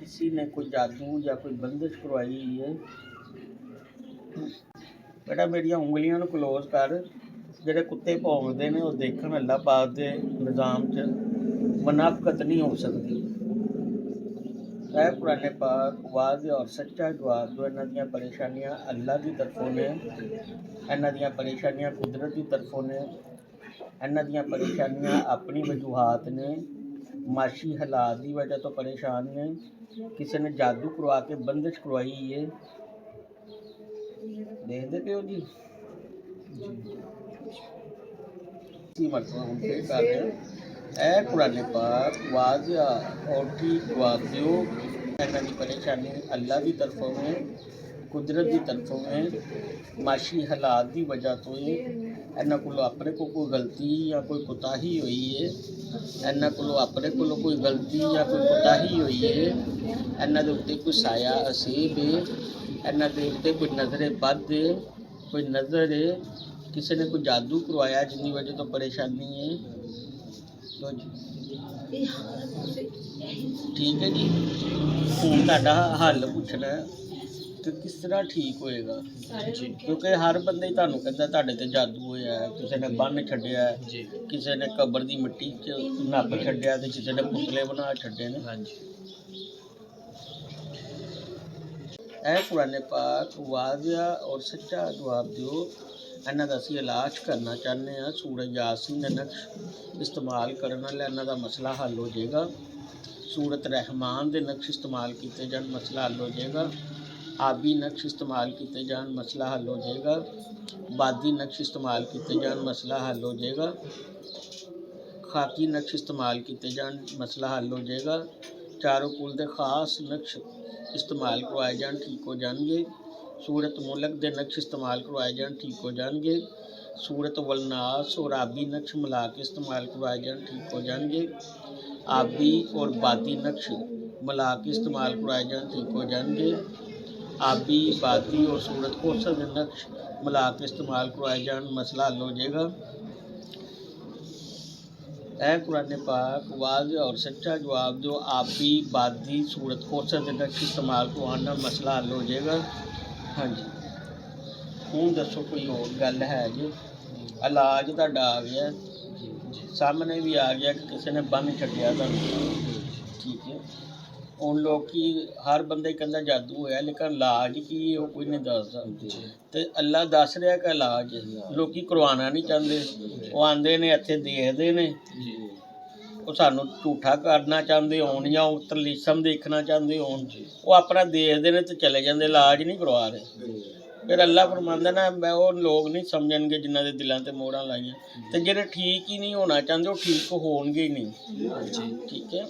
किसी ने कोई जादू या कोई बंदिश करवाई हुई है। बेटा मेरिया उंगलियां नूं क्लोज कर। ਜਿਹੜੇ ਕੁੱਤੇ ਭੌਂਕਦੇ ਨੇ ਉਹ ਦੇਖਣ ਅੱਲਾਹ ਪਾਕ ਦੇ ਨਿਜ਼ਾਮ 'ਚ ਮੁਨਾਫਕਤ नहीं हो सकती। ऐ कुरान पाक वाज़ और सच्चा जवाब दो। इन्हां दीयां परेशानियां अल्लाह की तरफों ने, इन्हां दीयां परेशानियां कुदरत की तरफों ने, इन्हां दीयां परेशानियां अपनी वजूहात ने, माशी हालात की वजह तो परेशान ने, किसी ने जादू करवा के बंदिश करवाई है। देखते पे हो जी मरतबा हम फिर कर रहे हैं। ऐ कुरान पाक वाज़िया और ठीक जवाब दो। इन्हां दी परेशानी अल्लाह की तरफों में, कुदरत की तरफों में, माशी हालात की वजह तो है। इन्हां कोलों अपने को कोई गलती या कोई कोताही हुई है। इन्हां कोलों अपने कोलों कोई गलती या कोई कोताही हुई है। इन्हां दे उत्ते कोई साया असीब है। इन्हां दे उत्ते कोई नज़र बद है, कोई नज़र है, किसी ने कोई जादू करवाया जिन्नी वजह तो परेशानी है। तो ठीक है जी, हूँ तुहाडा हल पुछना कि किस तरह ठीक होएगा जी, क्योंकि हर बंदे ही तुहानूं कहंदा तुहाडे ते जादू होया है, किसी ने बन छड्डिया है, किसी ने कबर दी मिट्टी च नप छड्डिया ते किसी ने पुतले बना छड्डे ने। ऐ कुरान पाक वाज़िया और सच्चा जवाब दो। इन्हां दा असीं इलाज करना चाहते हैं। सूरज यासीन दा नक्श इस्तेमाल करने नाल इन्हां दा मसला हल हो जाएगा। सूरत रहमान दे नक्श इस्तेमाल किए जान मसला हल हो जाएगा। आबी नक्श इस्तेमाल किए जान मसला हल हो जाएगा। बादी नक्श इस्तेमाल किए जान मसला हल हो जाएगा। खाकी नक्श इस्तेमाल किए जान मसला हल हो जाएगा। चारों कुल दे खास नक्श इस्तेमाल करवाए जान ठीक हो जाएंगे। सूरत मुल्क दे नक्श इस्तेमाल करवाए जान ठीक हो जाएंगे। सूरत वलनास और आबी नक्श मिला के इस्तेमाल करवाए जान ठीक हो जाएंगे। आबी और बादी नक्श मिला के इस्तेमाल करवाए जान ठीक हो जाएंगे। आबी बादी और सूरत कौसर के नक्श मिला के इस्तेमाल करवाए जान मसला हल हो जाएगा। ऐ कुरान पाक वाज़ और सच्चा जवाब दो। आबी बादी सूरत कौसर के नक्श इस्तेमाल करवाना मसला हल हो जाएगा। हाँ जी, हूँ दसो कोई और गल है जी? इलाज तुहाडा आ गया, सामने भी आ गया कि किसी ने बन छड्डिया तुहानूं, ठीक है। हुण लोग हर बंदे कहंदा जादू होया, लेकिन इलाज की है वो कोई नहीं दसदा। ते अल्लाह दस रहा कि इलाज लोग करवाना नहीं चाहते। वो आंदे ने इत्थे देखदे ने, वो सानूं झूठा करना चाहते होण या तलीसम देखना चाहते होण, वो अपना देखते हैं तो चले जाते, इलाज नहीं करवा रहे। फिर अल्लाह फरमांदा ना मैं वो लोग नहीं समझणगे जिन्हां दे दिलां ते मोहरां लाइयां, ते जिहड़े ठीक ही नहीं होना चाहते वो ठीक होणगे ही नहीं, ठीक है।